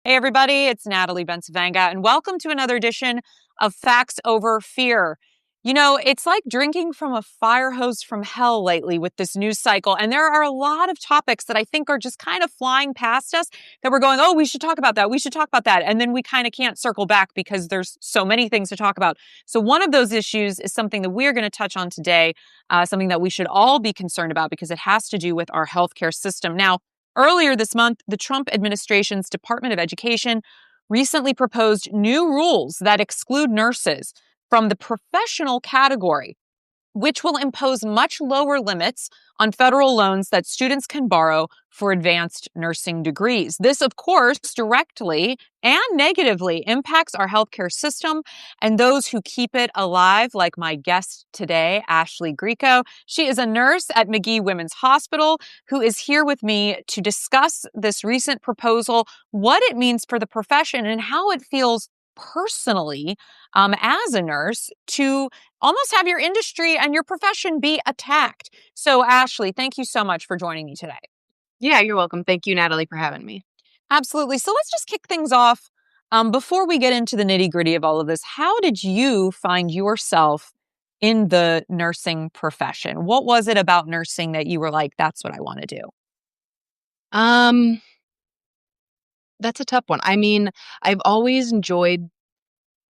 Hey, everybody, it's Natalie Bencavanga, and welcome to another edition of Facts Over Fear. You know, it's like drinking from a fire hose from hell lately with this news cycle, and there are a lot of topics that I think are just kind of flying past us that we're going, oh, we should talk about that, we should talk about that, and then we kind of can't circle back because there's so many things to talk about. So one of those issues is something that we're going to touch on today, something that we should all be concerned about because it has to do with our healthcare system. Now, earlier this month, the Trump administration's Department of Education recently proposed new rules that exclude nurses from the professional category, which will impose much lower limits on federal loans that students can borrow for advanced nursing degrees. This, of course, directly and negatively impacts our healthcare system and those who keep it alive, like my guest today, Ashley Grieco. She is a nurse at Magee Women's Hospital who is here with me to discuss this recent proposal, what it means for the profession, and how it feels personally as a nurse to almost have your industry and your profession be attacked. So, Ashley, thank you so much for joining me today. Yeah, you're welcome. Thank you, Natalie, for having me. Absolutely. So let's just kick things off. Before we get into the nitty-gritty of all of this, how did you find yourself in the nursing profession? What was it about nursing that you were like, that's what I want to do? That's a tough one. I mean, I've always enjoyed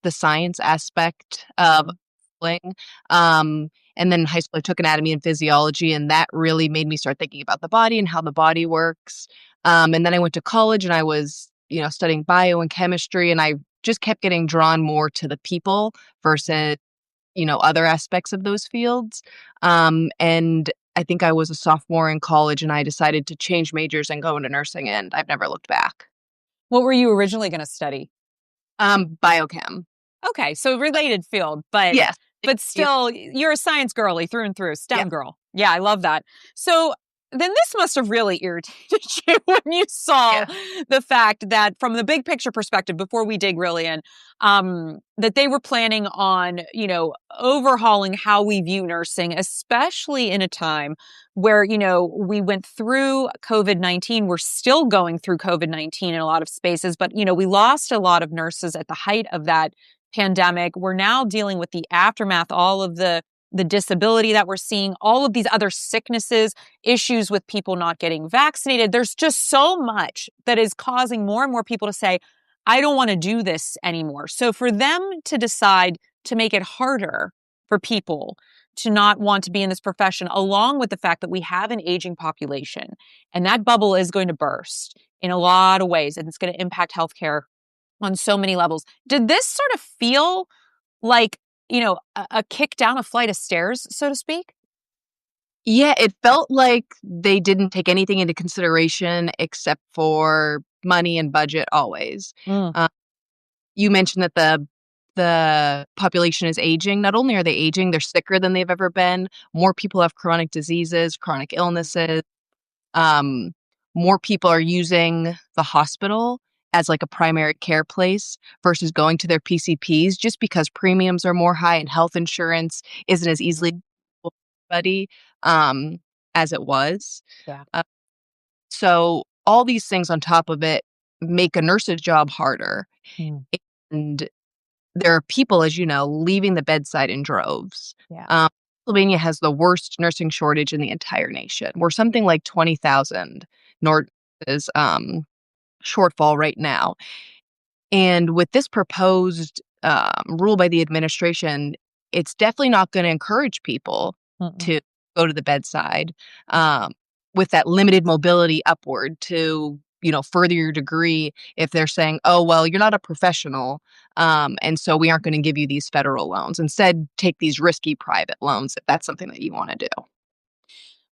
the science aspect of schooling. And then in high school, I took anatomy and physiology, and that really made me start thinking about the body and how the body works. And then I went to college and I was, studying bio and chemistry, and I just kept getting drawn more to the people versus, other aspects of those fields. And I think I was a sophomore in college and I decided to change majors and go into nursing, and I've never looked back. What were you originally going to study? Biochem. Okay, so related field, but Yes. still, you're a science girly through and through, Yeah. STEM girl. Yeah, I love that. So then this must have really irritated you when you saw the fact that from the big picture perspective, before we dig really in, that they were planning on, overhauling how we view nursing, especially in a time where, we went through COVID-19. We're still going through COVID-19 in a lot of spaces, but, we lost a lot of nurses at the height of that pandemic. We're now dealing with the aftermath, all of the disability that we're seeing, all of these other sicknesses, issues with people not getting vaccinated. There's just so much that is causing more and more people to say, I don't want to do this anymore. So for them to decide to make it harder for people to not want to be in this profession, along with the fact that we have an aging population, and that bubble is going to burst in a lot of ways, and it's going to impact healthcare on so many levels. Did this sort of feel like, a kick down a flight of stairs, so to speak? Yeah, it felt like they didn't take anything into consideration except for money and budget always. Mm. You mentioned that the population is aging. Not only are they aging, they're sicker than they've ever been. More people have chronic diseases, chronic illnesses. More people are using the hospital as like a primary care place versus going to their PCPs just because premiums are more high and health insurance isn't as easily available for everybody as it was. Yeah. So all these things on top of it make a nurse's job harder. Mm. And there are people, as you know, leaving the bedside in droves. Yeah. Pennsylvania has the worst nursing shortage in the entire nation. We're something like 20,000 nurses shortfall right now. And with this proposed rule by the administration, it's definitely not going to encourage people to go to the bedside with that limited mobility upward to, further your degree if they're saying, oh, well, you're not a professional. And so we aren't going to give you these federal loans. Instead, take these risky private loans if that's something that you want to do.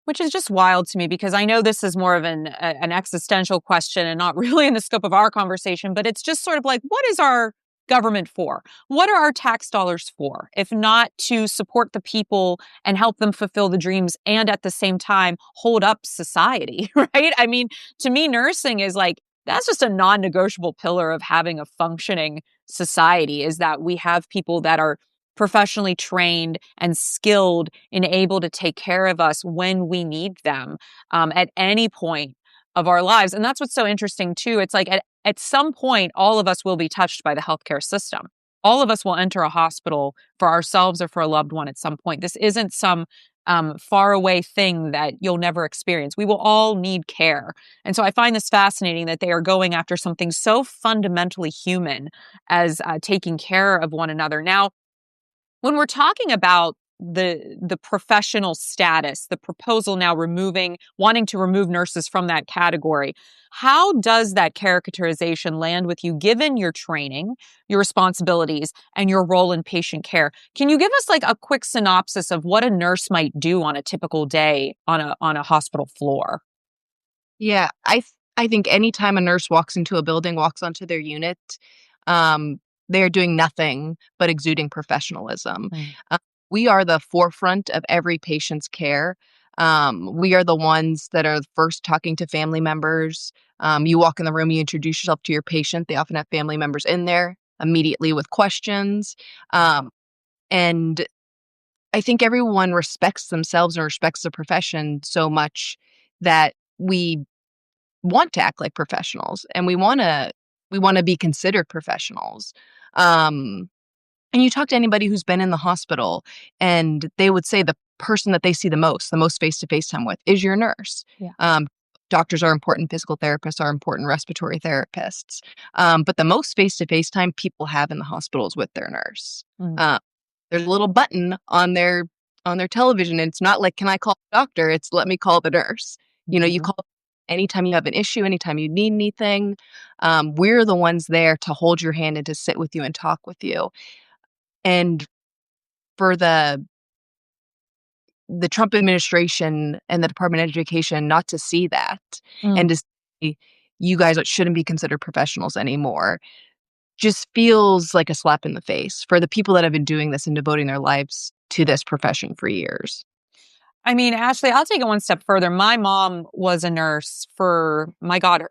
Which is just wild to me because I know this is more of an existential question and not really in the scope of our conversation, but it's just sort of like, what is our government for? What are our tax dollars for, if not to support the people and help them fulfill the dreams and at the same time hold up society, right? I mean, to me, nursing is like, that's just a non-negotiable pillar of having a functioning society, is that we have people that are professionally trained and skilled and able to take care of us when we need them at any point of our lives. And that's what's so interesting too. It's like at some point, all of us will be touched by the healthcare system. All of us will enter a hospital for ourselves or for a loved one at some point. This isn't some far away thing that you'll never experience. We will all need care. And so I find this fascinating that they are going after something so fundamentally human as taking care of one another. Now, when we're talking about the professional status, the proposal now wanting to remove nurses from that category, how does that caricaturization land with you given your training, your responsibilities, and your role in patient care? Can you give us like a quick synopsis of what a nurse might do on a typical day on a hospital floor? Yeah, I think anytime a nurse walks into a building, walks onto their unit, they're doing nothing but exuding professionalism. Mm. Uh, we are the forefront of every patient's care. We are the ones that are first talking to family members. You walk in the room, you introduce yourself to your patient. They often have family members in there immediately with questions. And I think everyone respects themselves and respects the profession so much that we want to act like professionals and we want to be considered professionals. Um, and you talk to anybody who's been in the hospital and they would say the person that they see the most face-to-face time with is your nurse. Yeah. Doctors are important, physical therapists are important, respiratory therapists. But the most face-to-face time people have in the hospital is with their nurse. Mm. Uh, there's a little button on their television, and it's not like, "Can I call the doctor?" It's, "Let me call the nurse." You Mhm. call anytime you have an issue, anytime you need anything. We're the ones there to hold your hand and to sit with you and talk with you. And for the Trump administration and the Department of Education not to see that Mm. and to say, "You guys shouldn't be considered professionals anymore," just feels like a slap in the face for the people that have been doing this and devoting their lives to this profession for years. I mean, Ashley, I'll take it one step further. My mom was a nurse for, my God,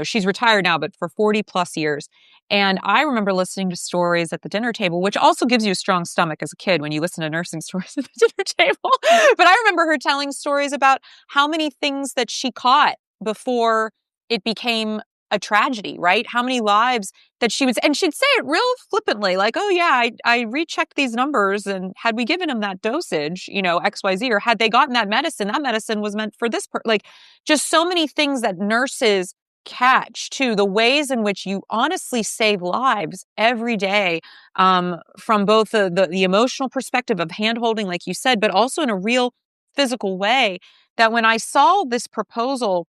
she's retired now, but for 40 plus years. And I remember listening to stories at the dinner table, which also gives you a strong stomach as a kid when you listen to nursing stories at the dinner table. But I remember her telling stories about how many things that she caught before it became a tragedy, right? How many lives that and she'd say it real flippantly, like, "Oh yeah, I rechecked these numbers, and had we given them that dosage, XYZ, or had they gotten that medicine was meant for this like, just so many things that nurses catch too, the ways in which you honestly save lives every day, from both the emotional perspective of hand holding, like you said, but also in a real physical way. That when I saw this proposal,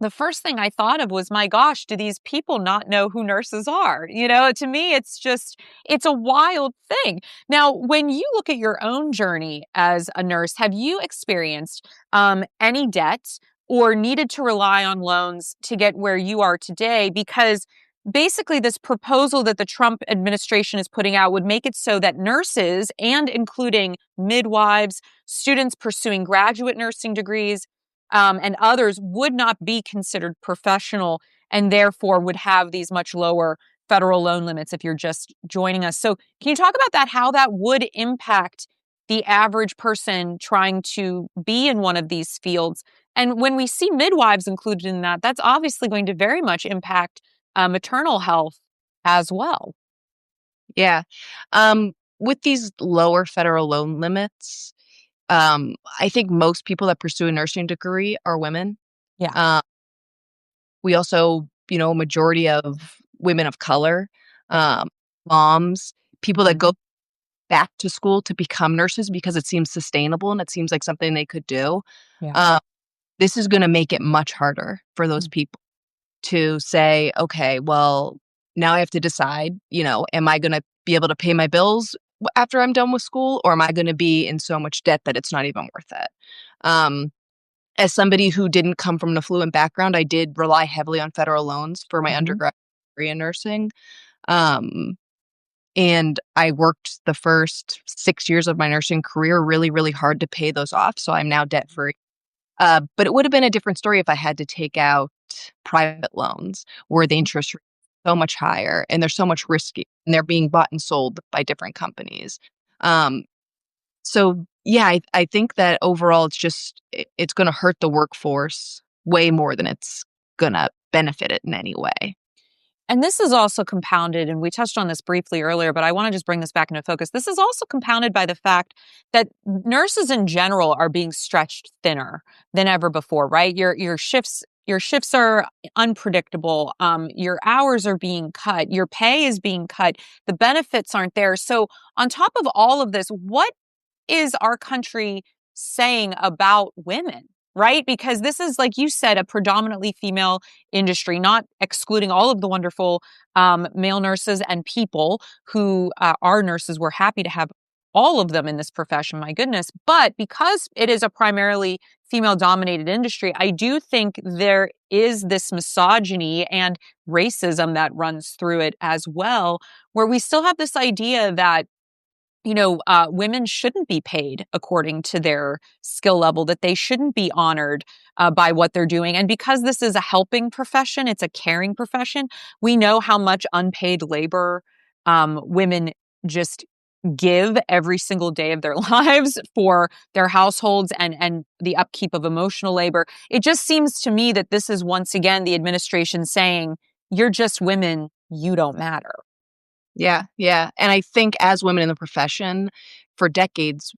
the first thing I thought of was, my gosh, do these people not know who nurses are? To me, it's a wild thing. Now, when you look at your own journey as a nurse, have you experienced any debt or needed to rely on loans to get where you are today? Because basically, this proposal that the Trump administration is putting out would make it so that nurses, and including midwives, students pursuing graduate nursing degrees, and others, would not be considered professional and therefore would have these much lower federal loan limits if you're just joining us. So, can you talk about that, how that would impact the average person trying to be in one of these fields? And when we see midwives included in that, that's obviously going to very much impact maternal health as well. Yeah. With these lower federal loan limits, I think most people that pursue a nursing degree are women. Yeah. Uh, we also, a majority of women of color, Yeah. um, moms, people that go Mhm. back to school to become nurses because it seems sustainable and it seems like something they could do. Yeah. Uh, this is going to make it much harder for those Mm. people to say, okay, well, now I have to decide, am I going to be able to pay my bills after I'm done with school, or am I going to be in so much debt that it's not even worth it? Um, as somebody who didn't come from an affluent background, I did rely heavily on federal loans for my Mhm. undergraduate degree in nursing. Um, and I worked the first 6 years of my nursing career really, really hard to pay those off. So I'm now debt free. But it would have been a different story if I had to take out private loans where the interest rate is so much higher and they're so much risky and they're being bought and sold by different companies. Um, so yeah, I think that overall it's going to hurt the workforce way more than it's going to benefit it in any way. And this is also compounded, and we touched on this briefly earlier, but I want to just bring this back into focus. This is also compounded by the fact that nurses in general are being stretched thinner than ever before, right? Your shifts are unpredictable. Your hours are being cut. Your pay is being cut. The benefits aren't there. So on top of all of this, what is our country saying about women? Right? Because this is, like you said, a predominantly female industry, not excluding all of the wonderful male nurses and people who are nurses. We're happy to have all of them in this profession, my goodness. But because it is a primarily female dominated industry, I do think there is this misogyny and racism that runs through it as well, where we still have this idea that women shouldn't be paid according to their skill level, that they shouldn't be honored by what they're doing. And because this is a helping profession, it's a caring profession, we know how much unpaid labor women just give every single day of their lives for their households and the upkeep of emotional labor. It just seems to me that this is once again the administration saying, you're just women, you don't matter. Yeah, yeah. And I think as women in the profession for decades,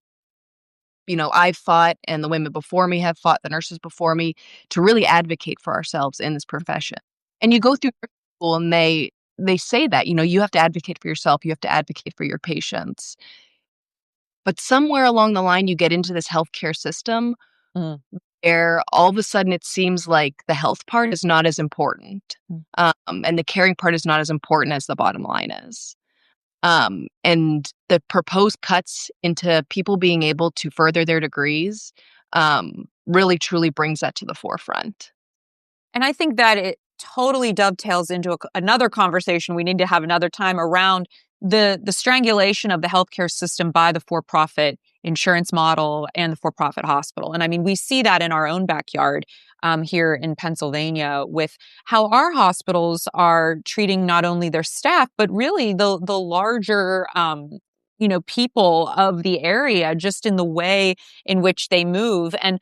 I've fought and the women before me have fought, the nurses before me, to really advocate for ourselves in this profession. And you go through nursing school and they say that, you have to advocate for yourself, you have to advocate for your patients. But somewhere along the line you get into this healthcare system Mm, where all of a sudden it seems like the health part is not as important. mm. And the caring part is not as important as the bottom line is. And the proposed cuts into people being able to further their degrees really truly brings that to the forefront. And I think that it totally dovetails into another conversation we need to have another time around the strangulation of the healthcare system by the for-profit insurance model and the for-profit hospital. And I mean, we see that in our own backyard here in Pennsylvania with how our hospitals are treating not only their staff, but really the larger people of the area, just in the way in which they move. And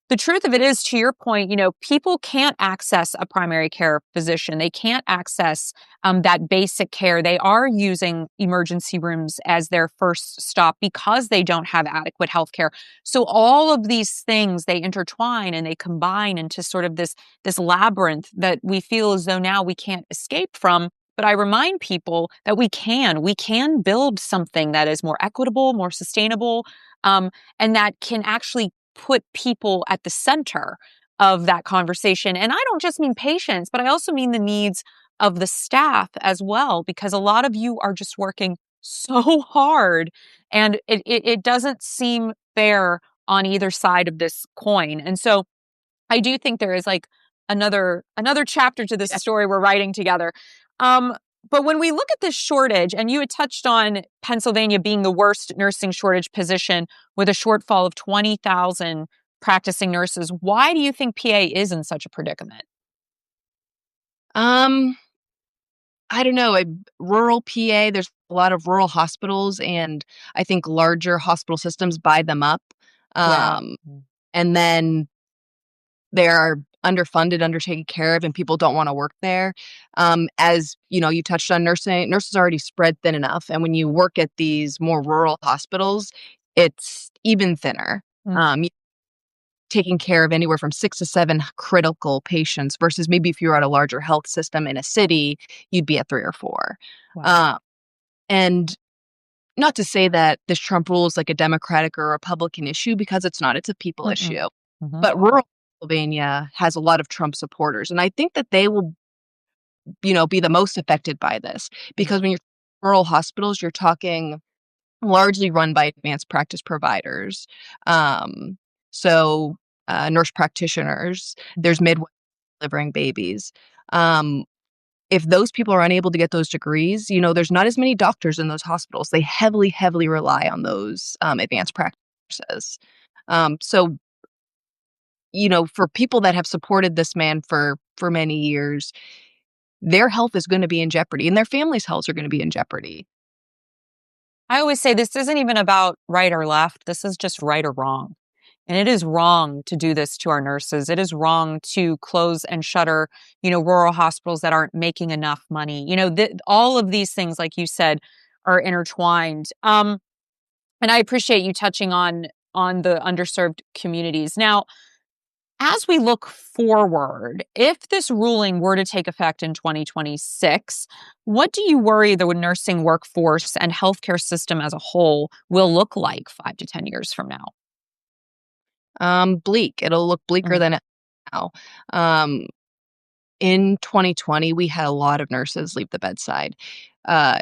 the truth of it is, to your point, people can't access a primary care physician. They can't access that basic care. They are using emergency rooms as their first stop because they don't have adequate health care. So all of these things, they intertwine and they combine into sort of this labyrinth that we feel as though now we can't escape from. But I remind people that we can build something that is more equitable, more sustainable, and that can actually put people at the center of that conversation. And I don't just mean patients, but I also mean the needs of the staff as well, because a lot of you are just working so hard and it doesn't seem fair on either side of this coin. And so I do think there is like another chapter to this Yeah. story we're writing together. Um, but when we look at this shortage, and you had touched on Pennsylvania being the worst nursing shortage position with a shortfall of 20,000 practicing nurses, why do you think PA is in such a predicament? Um, I don't know. Rural PA, there's a lot of rural hospitals, and I think larger hospital systems buy them up. Yeah. Um, and then they are underfunded, undertaken care of, and people don't want to work there. As you touched on nursing. Nurses are already spread thin enough, and when you work at these more rural hospitals, it's even thinner. Mm. You're taking care of anywhere from 6 to 7 critical patients versus maybe if you're at a larger health system in a city, you'd be at 3 or 4. Wow. And not to say that this Trump rule is like a Democratic or Republican issue, because it's not. It's a people Mm-mm. issue. Mhm. But rural Pennsylvania has a lot of Trump supporters, and I think that they will, be the most affected by this, Mm. because when you're rural hospitals, you're talking largely run by advanced practice providers. Um, so nurse practitioners, there's midwives delivering babies. Um, if those people are unable to get those degrees, there's not as many doctors in those hospitals. They heavily, heavily rely on those advanced practices. So for people that have supported this man for many years, their health is going to be in jeopardy, and their families' healths are going to be in jeopardy. I always say this isn't even about right or left. This is just right or wrong. And it is wrong to do this to our nurses. It is wrong to close and shutter, rural hospitals that aren't making enough money. All of these things, like you said, are intertwined. And I appreciate you touching on the underserved communities. Now, as we look forward, if this ruling were to take effect in 2026, what do you worry the nursing workforce and healthcare system as a whole will look like 5 to 10 years from now? Bleak. It'll look bleaker Mm, than it now. Um, in 2020, we had a lot of nurses leave the bedside. Uh,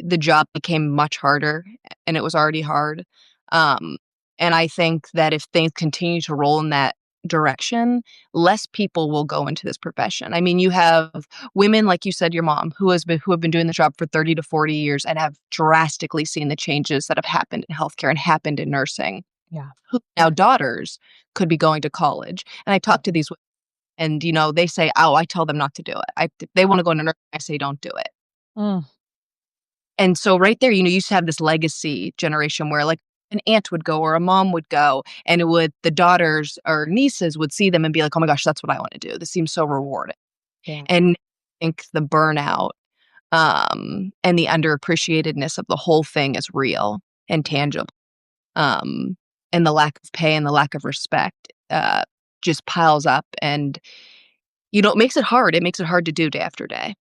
the job became much harder, and it was already hard. Um, and I think that if things continue to roll in that direction, less people will go into this profession. I mean, you have women like you said, your mom, who have been doing the job for 30 to 40 years and have drastically seen the changes that have happened in healthcare and happened in nursing. yeah. Who now daughters could be going to college. And I talk to these women and, they say, "Oh, I tell them not to do it. They wanna go into nursing, I say don't do it." Mm, And so right there, you used to have this legacy generation where, like, an aunt would go or a mom would go, and the daughters or nieces would see them and be like, "Oh my gosh, that's what I wanna do. This seems so rewarding." yeah. And I think the burnout, and the underappreciatedness of the whole thing is real and tangible. Um, and the lack of pay and the lack of respect, just piles up and, it makes it hard. It makes it hard to do day after day.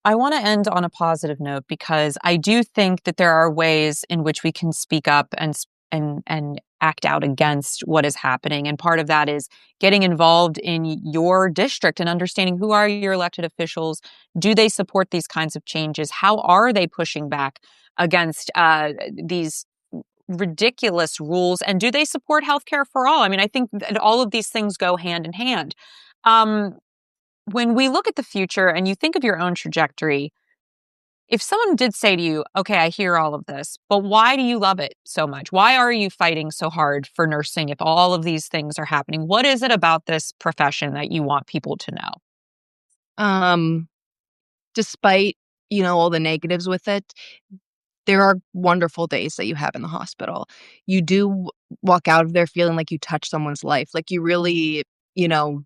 I want to end on a positive note because I do think that there are ways in which we can speak up and act out against what is happening. And part of that is getting involved in your district and understanding who are your elected officials. Do they support these kinds of changes? How are they pushing back against these ridiculous rules? And do they support healthcare for all? I mean, I think that all of these things go hand in hand. Um, when we look at the future and you think of your own trajectory, if someone did say to you, okay, I hear all of this, but why do you love it so much? Why are you fighting so hard for nursing if all of these things are happening? What is it about this profession that you want people to know? Um, Despite, all the negatives with it, there are wonderful days that you have in the hospital. You do walk out of there feeling like you touched someone's life, like you really, you know,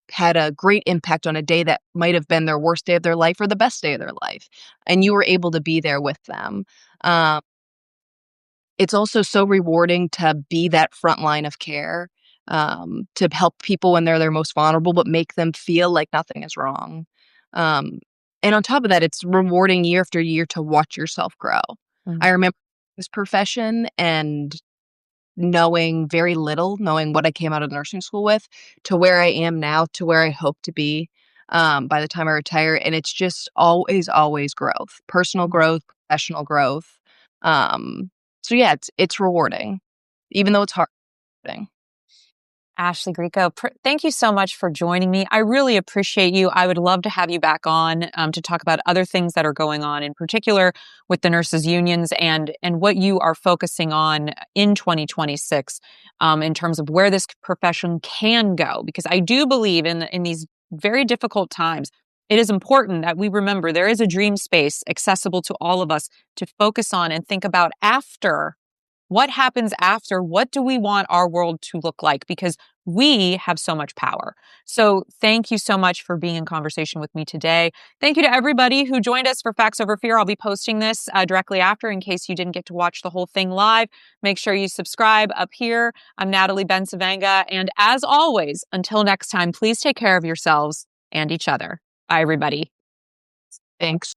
had a great impact on a day that might have been their worst day of their life or the best day of their life, and you were able to be there with them. Um, it's also so rewarding to be that front line of care, to help people when they're their most vulnerable, but make them feel like nothing is wrong. Um, and on top of that, it's rewarding year after year to watch yourself grow. Mm. I remember this profession and knowing what I came out of nursing school with, to where I am now, to where I hope to be, by the time I retire, and it's just always, always growth, personal growth, professional growth. So yeah, it's rewarding, even though it's hard. Ashley Grieco, thank you so much for joining me. I really appreciate you. I would love to have you back on to talk about other things that are going on, in particular with the nurses unions and what you are focusing on in 2026 in terms of where this profession can go. Because I do believe in these very difficult times, it is important that we remember there is a dream space accessible to all of us to focus on and think about after. What happens after? What do we want our world to look like? Because we have so much power. So thank you so much for being in conversation with me today. Thank you to everybody who joined us for Facts Over Fear. I'll be posting this directly after in case you didn't get to watch the whole thing live. Make sure you subscribe up here. I'm Natalie Bensavanga. And as always, until next time, please take care of yourselves and each other. Bye, everybody. Thanks.